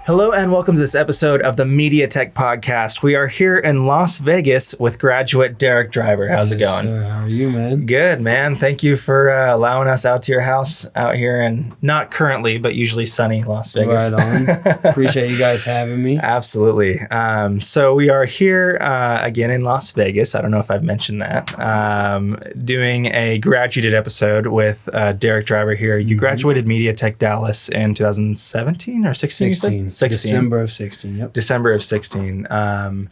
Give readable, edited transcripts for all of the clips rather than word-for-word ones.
Hello and welcome to this episode of the MediaTech Podcast. We are here in Las Vegas with graduate Darryck Driver. How's it going? Sir. How are you, man? Good, man. Thank you for allowing us out to your house out here in not currently, but usually sunny Las Vegas. Right on. Appreciate you guys having me. Absolutely. So we are here again in Las Vegas. I don't know if I've mentioned that. Doing a graduated episode with Darryck Driver here. You graduated MediaTech Dallas in 2017 or 16? 16. December of 16, yep. December of 16. And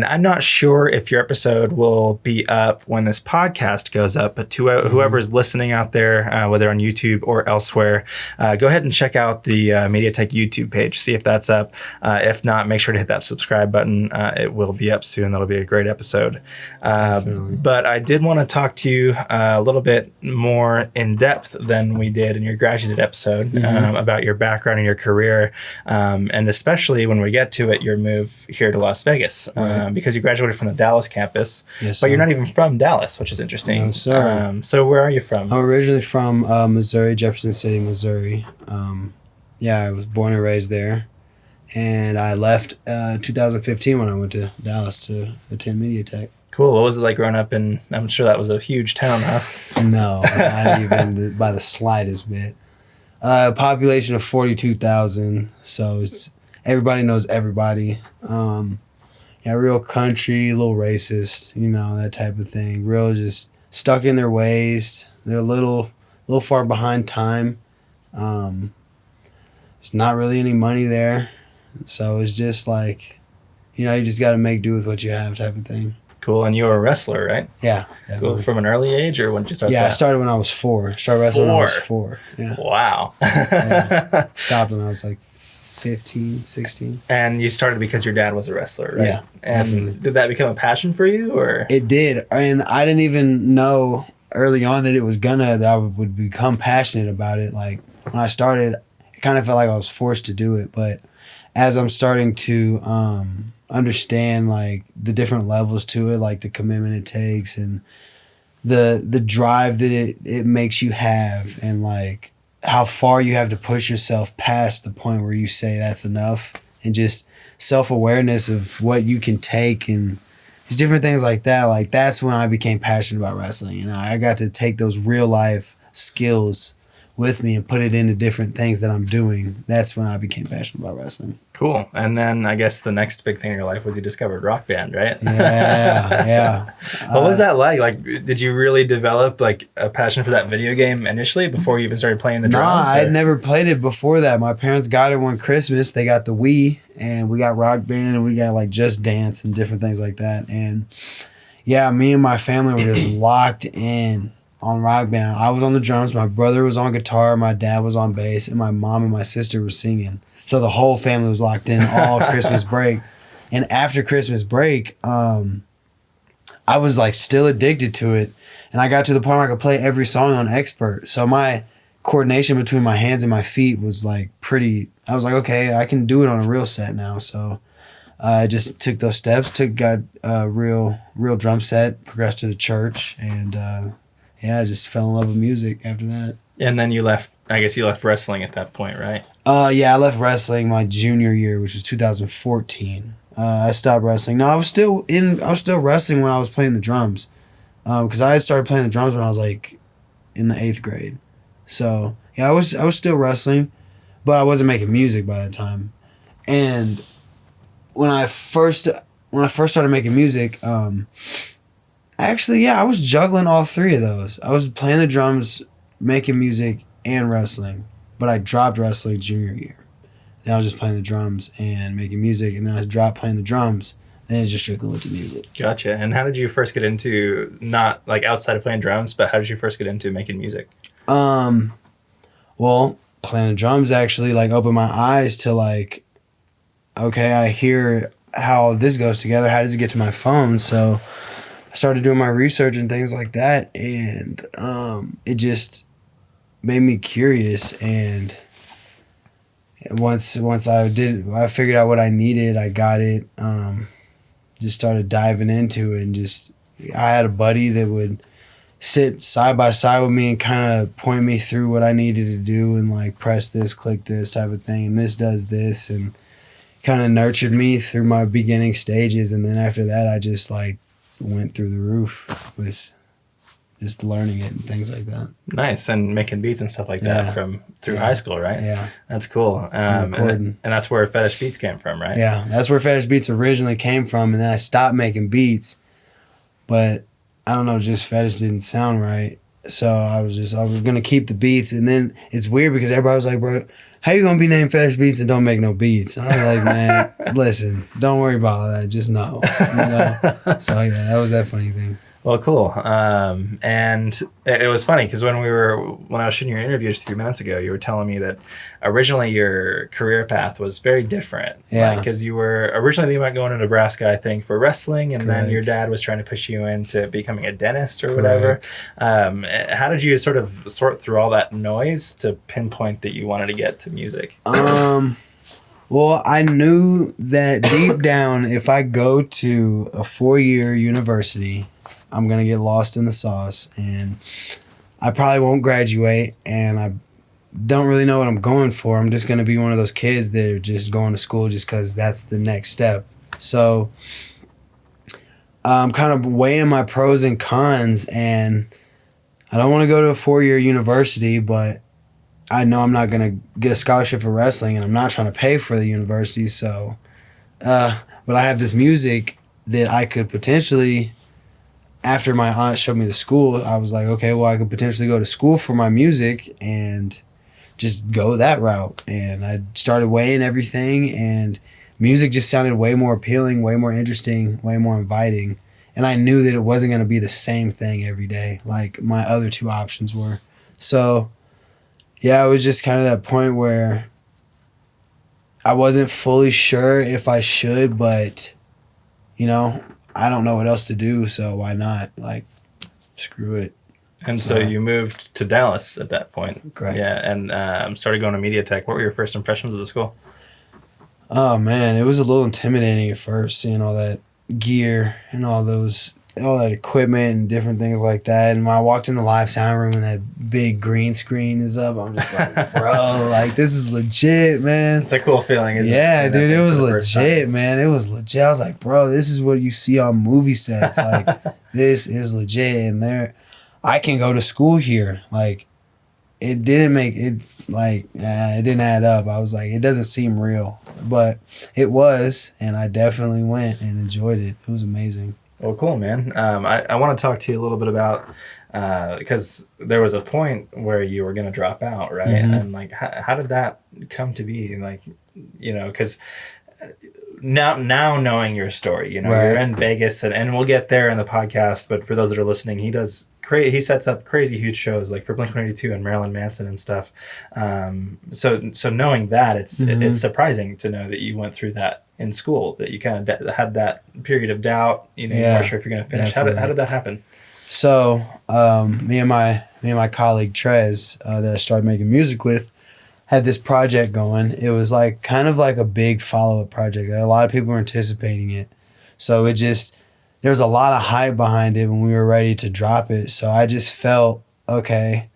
I'm not sure if your episode will be up when this podcast goes up, but to whoever is listening out there, whether on YouTube or elsewhere, go ahead and check out the MediaTech YouTube page, see if that's up. If not, make sure to hit that subscribe button. It will be up soon. That'll be a great episode. But I did want to talk to you a little bit more in depth than we did in your graduate episode about your background and your career. And especially when we get to it, your move here to Las Vegas, because you graduated from the Dallas campus, but you're not even from Dallas, which is interesting. No, sir. So where are you from? I'm originally from Missouri, Jefferson City, Missouri. I was born and raised there. And I left 2015 when I went to Dallas to attend MediaTech. Cool. What was it like growing up in, I'm sure that was a huge town, huh? No, not even by the slightest bit. Population of 42,000, so it's everybody knows everybody. Real country, a little racist, that type of thing. Real just stuck in their ways. They're a little far behind time. There's not really any money there, so it's just like, you just got to make do with what you have, type of thing. Cool. And you were a wrestler, right? Yeah. Definitely. Cool. From an early age, or when did you start? Yeah, I started when I was 4. Started wrestling when I was 4. Yeah. Wow. Stopped when I was like 15, 16. And you started because your dad was a wrestler, right? Yeah. And definitely. Did that become a passion for you, or? It did. And I didn't even know early on that I would become passionate about it. Like when I started, it kind of felt like I was forced to do it. But as I'm starting to understand like the different levels to it, like the commitment it takes and the drive that it makes you have, and like how far you have to push yourself past the point where you say that's enough, and just self-awareness of what you can take and just different things like that. Like that's when I became passionate about wrestling. I got to take those real life skills with me and put it into different things that I'm doing. That's when I became passionate about wrestling. Cool. And then I guess the next big thing in your life was you discovered Rock Band, right? Yeah. What was that like? Like, did you really develop like a passion for that video game initially before you even started playing the drums? I had never played it before that. My parents got it one Christmas. They got the Wii, and we got Rock Band, and we got like Just Dance and different things like that. And yeah, me and my family were just locked in on Rock Band. I was on the drums, my brother was on guitar, my dad was on bass, and my mom and my sister were singing. So the whole family was locked in all Christmas break. And after Christmas break, I was like still addicted to it. And I got to the point where I could play every song on Expert. So my coordination between my hands and my feet was like I was like, okay, I can do it on a real set now. So I just took those steps, got a real drum set, progressed to the church, and I just fell in love with music after that. And then you left wrestling at that point, right? I left wrestling my junior year, which was 2014. I stopped wrestling. No, I was still wrestling when I was playing the drums. Because I had started playing the drums when I was like in the 8th grade. So yeah, I was still wrestling, but I wasn't making music by that time. And when I first started making music, I was juggling all 3 of those. I was playing the drums, making music, and wrestling. But I dropped wrestling junior year. Then I was just playing the drums and making music, and then I dropped playing the drums. Then it just strictly went to music. Gotcha. And how did you first get into, not like outside of playing drums, but how did you first get into making music? Well, playing the drums actually like opened my eyes to like, okay, I hear how this goes together. How does it get to my phone? So I started doing my research and things like that, and it just made me curious. And once I figured out what I needed, I got it. Just started diving into it, and I had a buddy that would sit side by side with me and kind of point me through what I needed to do, and like press this, click this type of thing, and this does this, and kind of nurtured me through my beginning stages. And then after that, I just like went through the roof with just learning it and things like that. Nice. And making beats and stuff like that through high school, right? Yeah. That's cool. And that's where Fetish Beats came from, right? Yeah. That's where Fetish Beats originally came from. And then I stopped making beats, but I don't know, just Fetish didn't sound right. So I was going to keep the beats. And then it's weird because everybody was like, bro, how you going to be named Fetish Beats and don't make no beats? I was like, man, listen, don't worry about all that. Just know. So yeah, that was that funny thing. Well, cool. And it was funny because when I was shooting your interview just a few minutes ago, you were telling me that originally your career path was very different. Yeah. Because you were originally thinking about going to Nebraska, I think, for wrestling, and then your dad was trying to push you into becoming a dentist or whatever. How did you sort of sort through all that noise to pinpoint that you wanted to get to music? Well, I knew that deep down, if I go to a 4-year university, I'm going to get lost in the sauce, and I probably won't graduate, and I don't really know what I'm going for. I'm just going to be one of those kids that are just going to school just because that's the next step. So I'm kind of weighing my pros and cons, and I don't want to go to a 4-year university, but I know I'm not going to get a scholarship for wrestling, and I'm not trying to pay for the university. So, but I have this music that I could potentially, after my aunt showed me the school, I was like, okay, well, I could potentially go to school for my music and just go that route. And I started weighing everything, and music just sounded way more appealing, way more interesting, way more inviting. And I knew that it wasn't going to be the same thing every day like my other 2 options were. So yeah, it was just kind of that point where I wasn't fully sure if I should, but, I don't know what else to do, so why not? Like, screw it. And so you moved to Dallas at that point. Correct. Yeah, and started going to MediaTech. What were your first impressions of the school? Oh, man, it was a little intimidating at first, seeing all that gear and all that equipment and different things like that. And when I walked in the live sound room and that big green screen is up, I'm just like, bro, like, this is legit, man. It's a cool feeling, isn't it? Yeah, dude, it was legit, man. It was legit. I was like, bro, this is what you see on movie sets. Like, this is legit. And I can go to school here. Like, it didn't make it, like, it didn't add up. I was like, it doesn't seem real. But it was, and I definitely went and enjoyed it. It was amazing. Well, cool, man. I want to talk to you a little bit about, because there was a point where you were going to drop out, right? Mm-hmm. And like, how did that come to be? Like, because now knowing your story, you're in Vegas, and we'll get there in the podcast, but for those that are listening, he sets up crazy huge shows like for Blink-182 and Marilyn Manson and stuff. So knowing that, it's surprising to know that you went through that in school, that you kind of had that period of doubt, you weren't sure if you're going to finish. How did that happen? So me and my colleague Trez, that I started making music with, had this project going. It was like kind of like a big follow-up project. A lot of people were anticipating it. So there was a lot of hype behind it when we were ready to drop it. So I just felt, okay,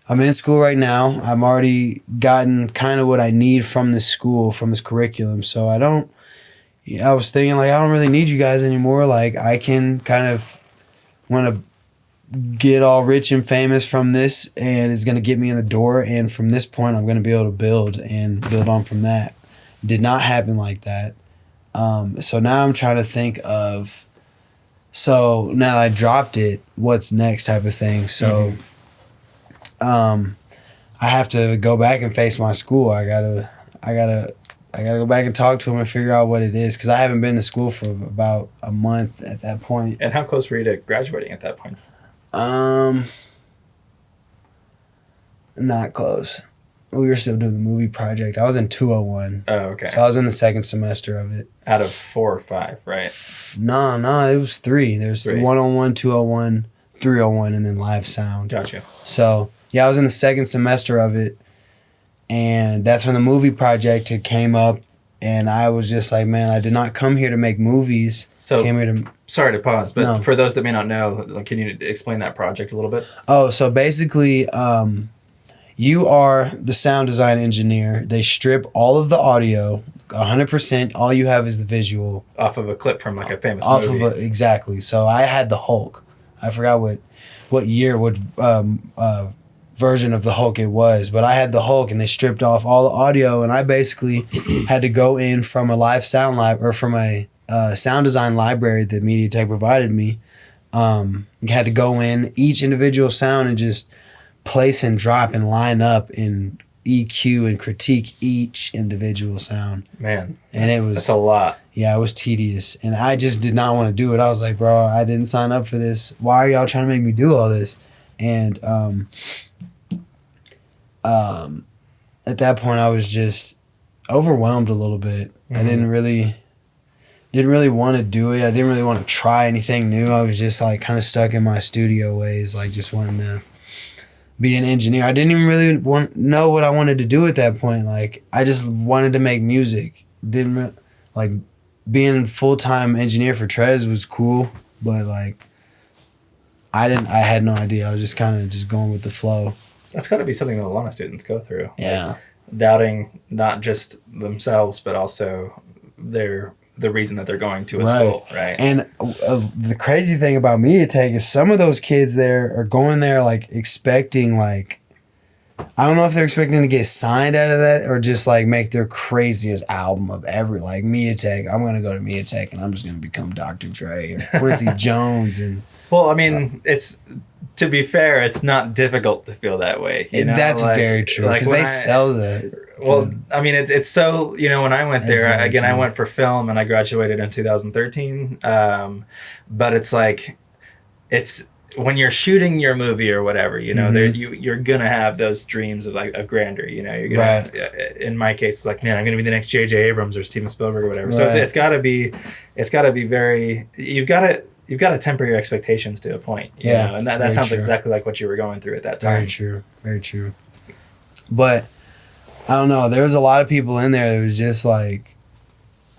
I'm in school right now. I've already gotten kind of what I need from this school, from this curriculum. So I was thinking, like, I don't really need you guys anymore. Like, I can kind of want to get all rich and famous from this, and it's going to get me in the door. And from this point, I'm going to be able to build on from that. Did not happen like that. So now I'm trying to think of, so now that I dropped it, what's next type of thing. So I have to go back and face my school. I gotta go back and talk to them and figure out what it is, because I haven't been to school for about a month at that point. And how close were you to graduating at that point? Not close. We were still doing the movie project. I was in 201. Oh, okay. So I was in the second semester of it. Out of 4 or 5, right? No, it was 3. There's 101, 201, 301, and then live sound. Gotcha. So yeah, I was in the second semester of it, and that's when the movie project had came up, and I was just like, man, I did not come here to make movies. So, I came here to... Sorry to pause, but for those that may not know, like, can you explain that project a little bit? Oh, so basically, you are the sound design engineer. They strip all of the audio, 100%. All you have is the visual. Off of a clip from like a famous movie. Exactly. So I had the Hulk. I forgot what year, what version of the Hulk it was, but I had the Hulk, and they stripped off all the audio, and I basically had to go in from a live sound lab, or from a sound design library that MediaTech provided me. Had to go in each individual sound and just place and drop and line up and EQ and critique each individual sound. Man, and that's a lot. Yeah, it was tedious, and I just did not want to do it. I was like, bro, I didn't sign up for this. Why are y'all trying to make me do all this? And at that point, I was just overwhelmed a little bit. Mm-hmm. I didn't really want to do it. I didn't really want to try anything new. I was just like kind of stuck in my studio ways, like just wanting to be an engineer. I didn't even really know what I wanted to do at that point. Like I just wanted to make music. Like being a full-time engineer for Trez was cool, but like I had no idea. I was just kind of just going with the flow. That's got to be something that a lot of students go through. Yeah. Like doubting not just themselves, but also the reason that they're going to a school, right? And the crazy thing about MediaTech is some of those kids there are going there like expecting like, I don't know if they're expecting to get signed out of that or just like make their craziest album of ever. Like MediaTech, I'm going to go to MediaTech and I'm just going to become Dr. Dre or Quincy Jones. And well, I mean, to be fair, it's not difficult to feel that way. You know? That's like, very true because they sell the. Well, I mean, it's so, when I went there, again, I went for film and I graduated in 2013. But it's like, it's when you're shooting your movie or whatever, you're going to have those dreams of like a grandeur, you're going to, in my case, it's like, man, I'm going to be the next J.J. Abrams or Steven Spielberg or whatever. Right. So it's got to be very, you've got to temper your expectations to a point. You know? And that sounds exactly like what you were going through at that time. Very true. Very true. But I don't know. There was a lot of people in there that was just like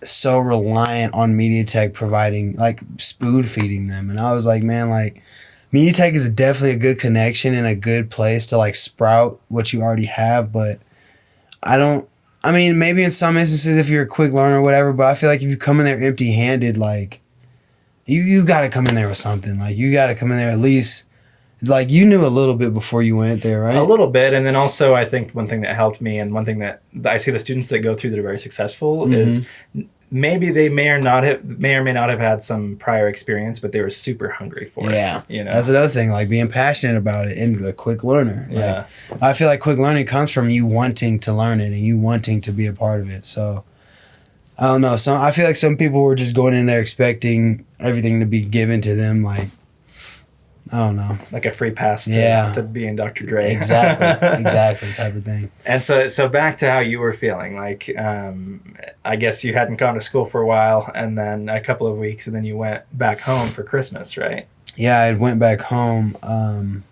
so reliant on MediaTech providing, like spoon feeding them. And I was like, man, like MediaTech is definitely a good connection and a good place to like sprout what you already have. But I mean, maybe in some instances if you're a quick learner or whatever, but I feel like if you come in there empty handed, like you got to come in there with something. Like you got to come in there at least. Like you knew a little bit before you went there, right? A little bit. And then also I think one thing that helped me and one thing that I see the students that go through that are very successful is maybe they may or may not have had some prior experience, but they were super hungry for it. Yeah. That's another thing, like being passionate about it and a quick learner. Yeah. Like, I feel like quick learning comes from you wanting to learn it and you wanting to be a part of it. So I don't know. I feel like some people were just going in there expecting everything to be given to them, like, I don't know. Like a free pass to being Dr. Dre. Exactly, type of thing. And so back to how you were feeling. Like, I guess you hadn't gone to school for a while, and then a couple of weeks, and then you went back home for Christmas, right? Yeah, I went back home, and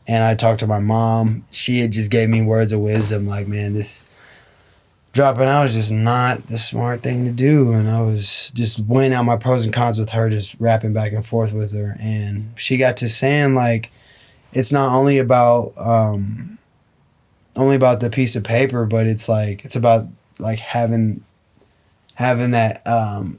I talked to my mom. She had just gave me words of wisdom, like, man, this dropping out is just not the smart thing to do. And I was just weighing out my pros and cons with her, just rapping back and forth with her. And she got to saying, like, it's not only about the piece of paper, but it's about like having that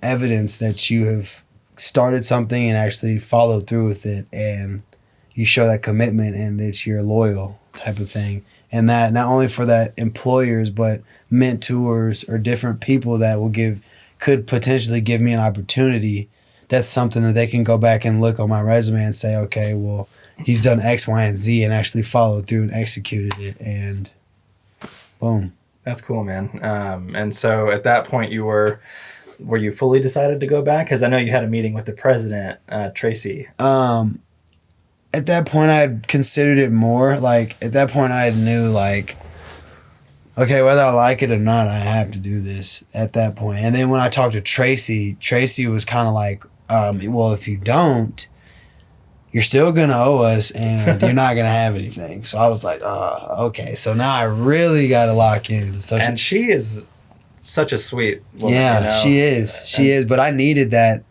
evidence that you have started something and actually followed through with it, and you show that commitment and that you're loyal type of thing. And that not only for that employers, but mentors or different people that could potentially give me an opportunity. That's something that they can go back and look on my resume and say, okay, well, he's done X, Y, and Z and actually followed through and executed it. And boom. That's cool, man. And so at that point were you fully decided to go back? Because I know you had a meeting with the president, Tracy. At that point, I had considered it more. Like, at that point, I knew, like, okay, whether I like it or not, I have to do this at that point. And then when I talked to Tracy was kind of like, well, if you don't, you're still going to owe us and you're not going to have anything. So I was like, okay. So now I really got to lock in. And she is such a sweet woman. Yeah, she is. She is. But I needed that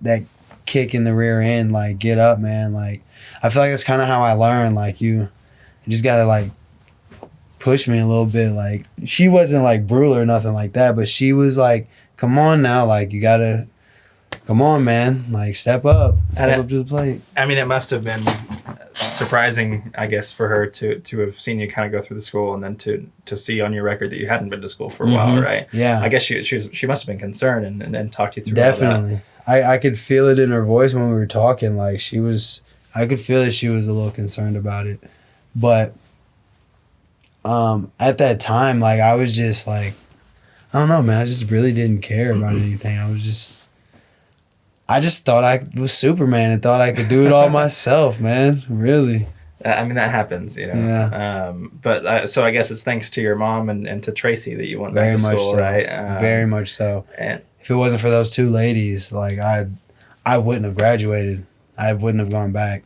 kick in the rear end, like, get up, man. Like, I feel like that's kind of how I learned. Like, you just got to, like, pushed me a little bit. Like, she wasn't like brutal or nothing like that, but she was like, come on now, like, you gotta, come on, man, like, step up to the plate. I mean, it must have been surprising, I guess, for her to have seen you kind of go through the school, and then to see on your record that you hadn't been to school for a while, right? Yeah. I guess she must have been concerned and talked you through Definitely. all that. I could feel it in her voice when we were talking. Like, I could feel that she was a little concerned about it. But at that time, like, I was just like, I don't know, man. I just really didn't care about anything. I just thought I was Superman and thought I could do it all myself, man. Really. I mean, that happens, you know. Yeah. But so I guess it's thanks to your mom and to Tracy that you went back to school, right? Very much so. And if it wasn't for those two ladies, like, I wouldn't have graduated. I wouldn't have gone back.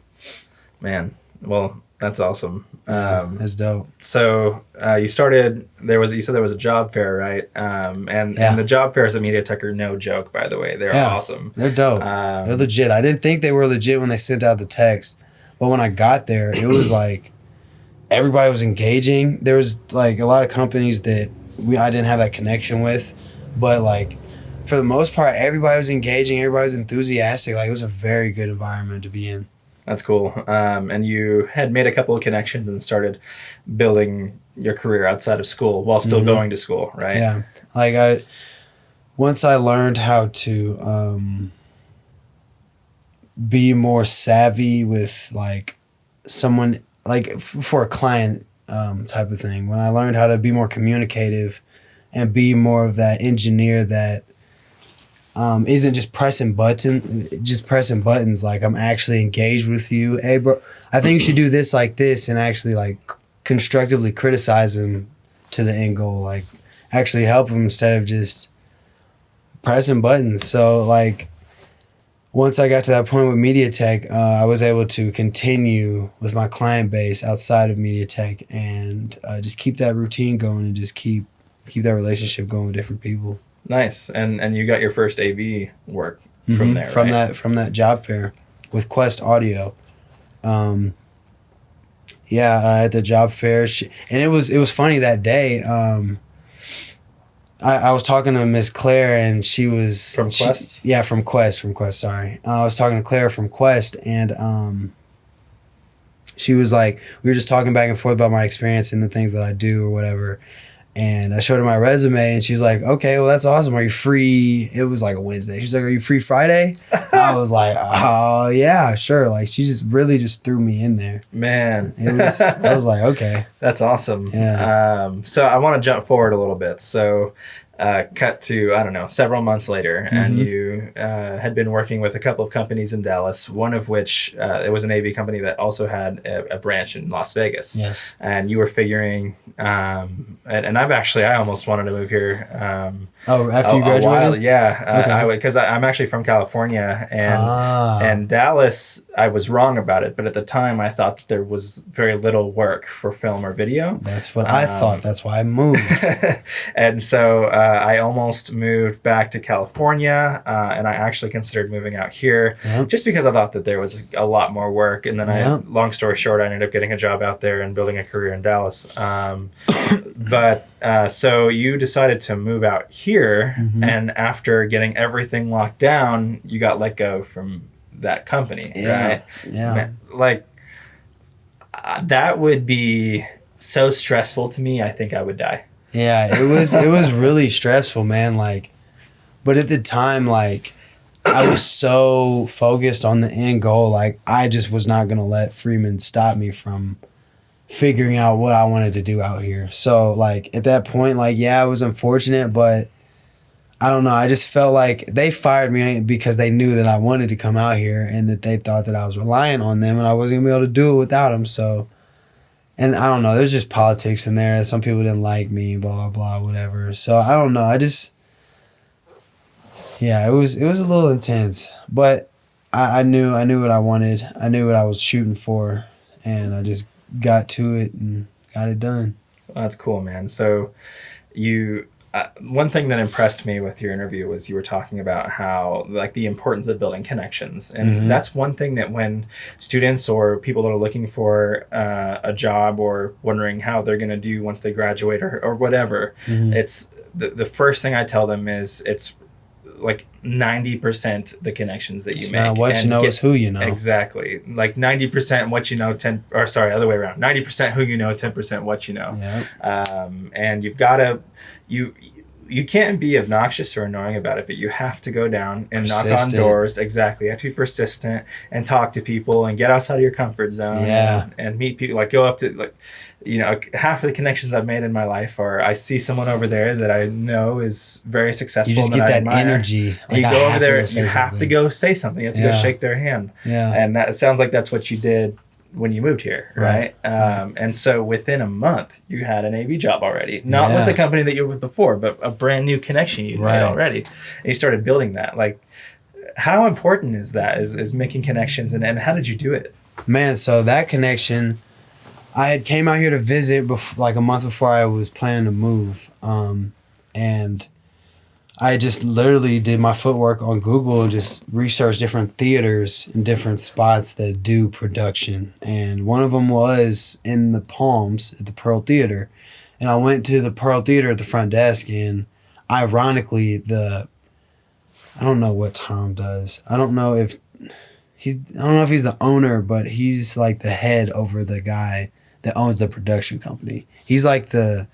Man, well, that's awesome. That's dope. So you said there was a job fair, right? And the job fairs at MediaTech are no joke, by the way. They're awesome. They're dope. They're legit. I didn't think they were legit when they sent out the text, but when I got there, it was like everybody was engaging. There was like a lot of companies that I didn't have that connection with, but like for the most part, everybody was engaging. Everybody was enthusiastic. Like, it was a very good environment to be in. That's cool. And you had made a couple of connections and started building your career outside of school while still going to school, right? Yeah. Like, once I learned how to be more savvy with, like, someone, like, for a client type of thing, when I learned how to be more communicative and be more of that engineer that isn't just pressing buttons. Like, I'm actually engaged with you. Hey, bro, I think you should do this like this, and actually, like, constructively criticize them to the end goal. Like, actually help them instead of just pressing buttons. So, like, once I got to that point with MediaTech, I was able to continue with my client base outside of MediaTech and just keep that routine going and just keep that relationship going with different people. Nice. And you got your first AV work from there, right? From that job fair with Quest Audio. At the job fair. And it was funny that day. I was talking to Miss Claire, and she was... From Quest? From Quest, sorry. I was talking to Claire from Quest, and she was like... We were just talking back and forth about my experience and the things that I do or whatever. And I showed her my resume, and she was like, okay, well, that's awesome. Are you free? It was like a Wednesday. She's like, are you free Friday? I was like, oh, yeah, sure. Like, she just really just threw me in there. Man. I was like, okay. That's awesome. Yeah. So I want to jump forward a little bit. So cut to, I don't know, several months later, and you had been working with a couple of companies in Dallas, one of which, it was an AV company that also had a branch in Las Vegas. Yes. And you were figuring, and I almost wanted to move here. After you graduated? A while, yeah. Okay. Because I'm actually from California, and Dallas, I was wrong about it, but at the time I thought that there was very little work for film or video. That's what I thought. That's why I moved. And so I almost moved back to California, and I actually considered moving out here just because I thought that there was a lot more work. And then long story short, I ended up getting a job out there and building a career in Dallas. So you decided to move out here, and after getting everything locked down, you got let go from that company, right? Yeah. Man, like, that would be so stressful to me. I think I would die. Yeah, it was really stressful, man. Like, but at the time, like, I was so focused on the end goal. Like, I just was not gonna let Freeman stop me from figuring out what I wanted to do out here. So, like, at that point, like, yeah, it was unfortunate, but I don't know. I just felt like they fired me because they knew that I wanted to come out here, and that they thought that I was relying on them and I wasn't gonna be able to do it without them. So, and I don't know. There's just politics in there. Some people didn't like me, blah, blah, blah, whatever. So, I don't know. It was a little intense, but I knew what I wanted. I knew what I was shooting for, and I just got to it and got it done. Well, that's cool, man. So you one thing that impressed me with your interview was you were talking about how like the importance of building connections, and that's one thing that when students or people that are looking for a job or wondering how they're going to do once they graduate or whatever, it's the first thing I tell them is it's like 90% the connections that you It's make. not what you know, it's who you know. Exactly. Like 90% what you know, other way around. 90% who you know, 10% what you know. Yeah. And you've got to, you can't be obnoxious or annoying about it, but you have to go down and knock on doors. Exactly. You have to be persistent and talk to people and get outside of your comfort zone. Yeah. And meet people. Like go up to like, you know, half of the connections I've made in my life are I see someone over there that I know is very successful. You just get that energy. Like you go over there, you have to go say something. You have to go shake their hand. Yeah. And that sounds like that's what you did when you moved here, right? And so within a month, you had an AV job already. Not with the company that you were with before, but a brand new connection you made already. And you started building that. Like, how important is that, is making connections, and how did you do it? Man, so that connection, I had came out here to visit like a month before I was planning to move. And I just literally did my footwork on Google and just researched different theaters and different spots that do production. And one of them was in the Palms at the Pearl Theater. And I went to the Pearl Theater at the front desk, and ironically, I don't know what Tom does. I don't know if he's the owner, but he's like the head over the guy that owns the production company. He's like the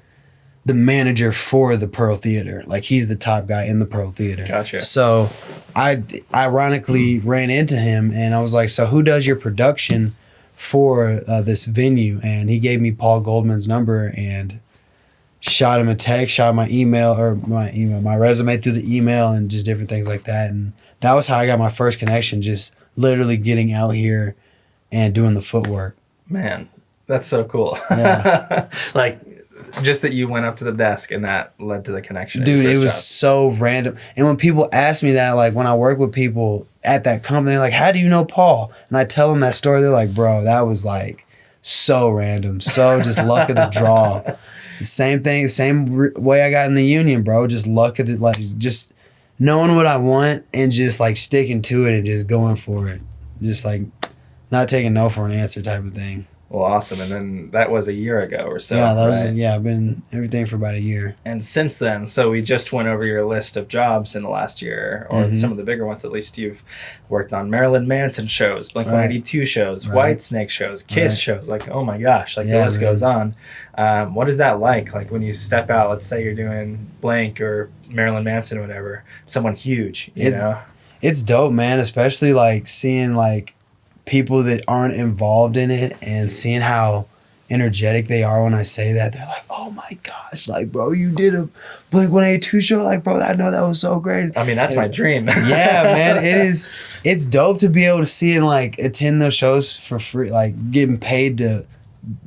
manager for the Pearl Theater. Like, he's the top guy in the Pearl Theater. Gotcha. So I ironically ran into him, and I was like, so who does your production for this venue? And he gave me Paul Goldman's number and shot him a text, shot my resume through the email, and just different things like that. And that was how I got my first connection, just literally getting out here and doing the footwork. Man, that's so cool. Yeah. Like, just that you went up to the desk and that led to the connection. Dude, it was so random. And when people ask me that, like when I work with people at that company, they're like, how do you know Paul? And I tell them that story, they're like, bro, that was like so random. So just luck of the draw. The same thing, the same way I got in the union, bro. Just luck of the, like, just knowing what I want and just like sticking to it and just going for it. Just like not taking no for an answer type of thing. Well, awesome. And then that was a year ago or so. Yeah, I've been everything for about a year. And since then, so we just went over your list of jobs in the last year, or some of the bigger ones at least. You've worked on Marilyn Manson shows, Blink-182 shows, Whitesnake shows, Kiss shows. Like, oh my gosh, like the list goes on. What is that like? Like when you step out, let's say you're doing Blank or Marilyn Manson or whatever, someone huge, you know? It's dope, man, especially like seeing like people that aren't involved in it and seeing how energetic they are when I say that. They're like, oh my gosh, like, bro, you did a Blink-182 show? Like, bro, I know that was so great. I mean, that's my dream. Yeah, man, it's dope to be able to see and like attend those shows for free, like getting paid to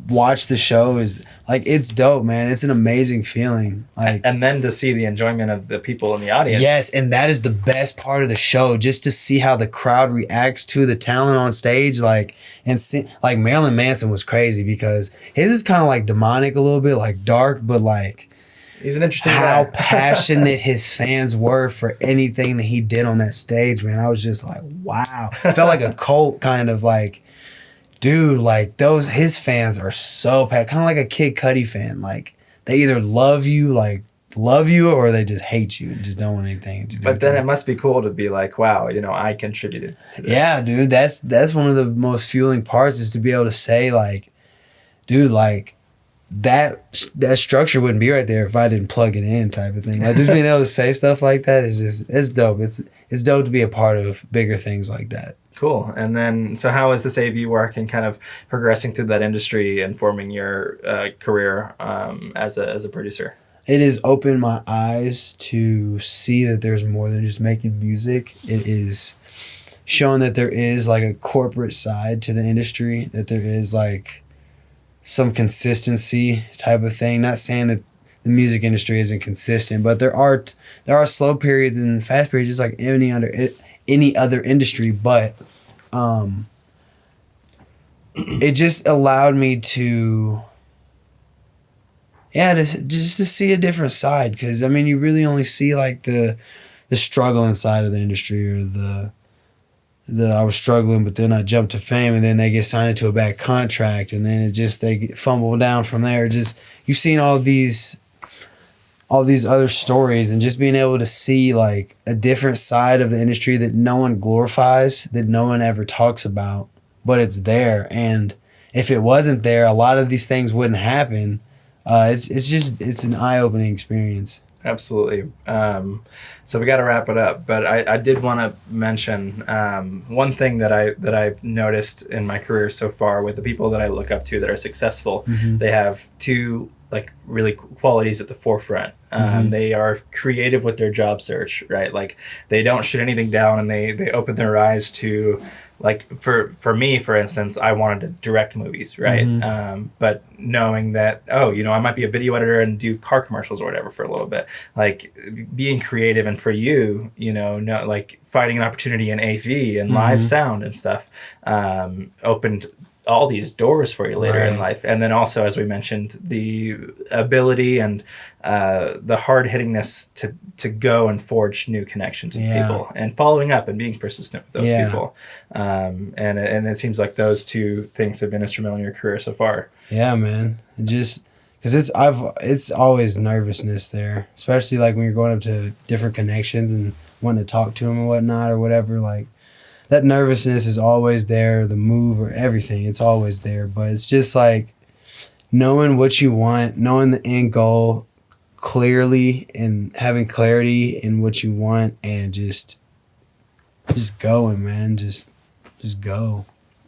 watch the show is like, it's dope, man. It's an amazing feeling. Like, and then to see the enjoyment of the people in the audience. Yes, and that is the best part of the show, just to see how the crowd reacts to the talent on stage. Like, and see, like Marilyn Manson was crazy because his is kind of like demonic a little bit, like dark, but like he's an interesting how guy. passionate his fans were for anything that he did on that stage, man. I was just like, wow. It felt like a cult kind of like, dude, like his fans are so kind of like a Kid Cudi fan. Like they either love you, or they just hate you and just don't want anything to do. But then it must be cool to be like, wow, you know, I contributed to this. Yeah, dude, that's one of the most fueling parts, is to be able to say like, dude, like that structure wouldn't be right there if I didn't plug it in, type of thing. Like just being able to say stuff like that it's dope. It's dope to be a part of bigger things like that. Cool. And then, so how is this AV work and kind of progressing through that industry and forming your career as a producer? It has opened my eyes to see that there's more than just making music. It is showing that there is like a corporate side to the industry, that there is like some consistency type of thing. Not saying that the music industry isn't consistent, but there are slow periods and fast periods, just like any other industry. But it just allowed me to yeah, just to see a different side, because I mean, you really only see like the struggling side of the industry, or the I was struggling, but then I jumped to fame, and then they get signed into a bad contract, and then they get fumble down from there. Just you've seen all these other stories, and just being able to see like a different side of the industry that no one glorifies, that no one ever talks about, but it's there. And if it wasn't there, a lot of these things wouldn't happen. It's an eye-opening experience. Absolutely. So we got to wrap it up, but I did want to mention one thing that I've noticed in my career so far with the people that I look up to that are successful. Mm-hmm. They have two like really qualities at the forefront. Mm-hmm. They are creative with their job search, right? Like they don't shoot anything down, and they open their eyes to, like, for me, for instance, I wanted to direct movies, right? Mm-hmm. But knowing that, I might be a video editor and do car commercials or whatever for a little bit, like being creative, and for you, like finding an opportunity in AV and live sound and stuff, opened all these doors for you later in life. And then also, as we mentioned, the ability and the hard-hittingness to go and forge new connections with people, and following up and being persistent with those people. And it seems like those two things have been instrumental in your career so far. Yeah, man. Just because it's always nervousness there, especially like when you're going up to different connections and wanting to talk to them and whatnot or whatever. Like, that nervousness is always there, the move or everything, it's always there. But it's just like knowing what you want, knowing the end goal clearly, and having clarity in what you want, and just going, man. Just go.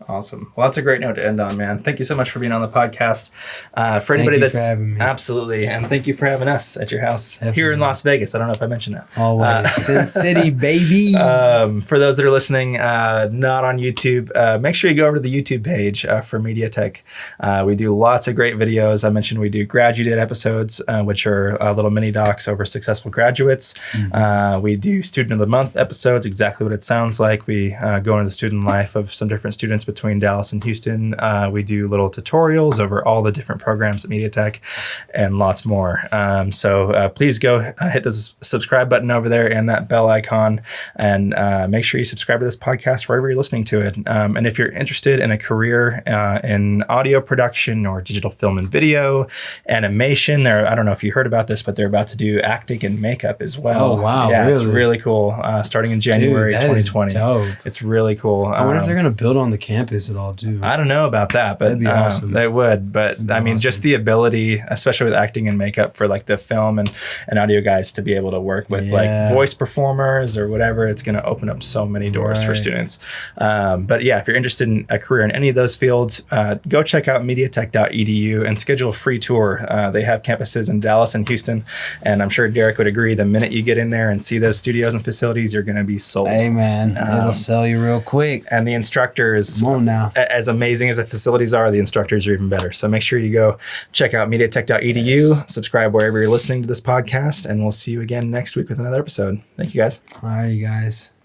Awesome. Well, that's a great note to end on, man. Thank you so much for being on the podcast. For anybody that's absolutely, and thank you for having us at your house. Definitely. Here in Las Vegas. I don't know if I mentioned that. Always. Sin City, baby. For those that are listening, not on YouTube, make sure you go over to the YouTube page for MediaTech. We do lots of great videos. I mentioned we do graduate episodes, which are little mini docs over successful graduates. Mm-hmm. We do student of the month episodes, exactly what it sounds like. We go into the student life of some different students between Dallas and Houston. We do little tutorials over all the different programs at MediaTech and lots more. So please go hit the subscribe button over there and that bell icon, and make sure you subscribe to this podcast wherever you're listening to it. And if you're interested in a career in audio production or digital film and video, animation, I don't know if you heard about this, but they're about to do acting and makeup as well. Oh, wow. Yeah, really? It's really cool. Starting in January 2020. It's really cool. I wonder if they're going to build on the campus at all too. I don't know about that, but that'd be awesome. They would. But I mean, awesome. Just the ability, especially with acting and makeup, for like the film and audio guys to be able to work with like voice performers or whatever, it's going to open up so many doors for students. But yeah, if you're interested in a career in any of those fields, go check out MediaTech.edu and schedule a free tour. They have campuses in Dallas and Houston, and I'm sure Darryck would agree. The minute you get in there and see those studios and facilities, you're going to be sold. Hey man, it'll sell you real quick. And the instructors, now, as amazing as the facilities are, the instructors are even better. So make sure you go check out MediaTech.edu, subscribe wherever you're listening to this podcast, and we'll see you again next week with another episode. Thank you, guys. All right, you guys.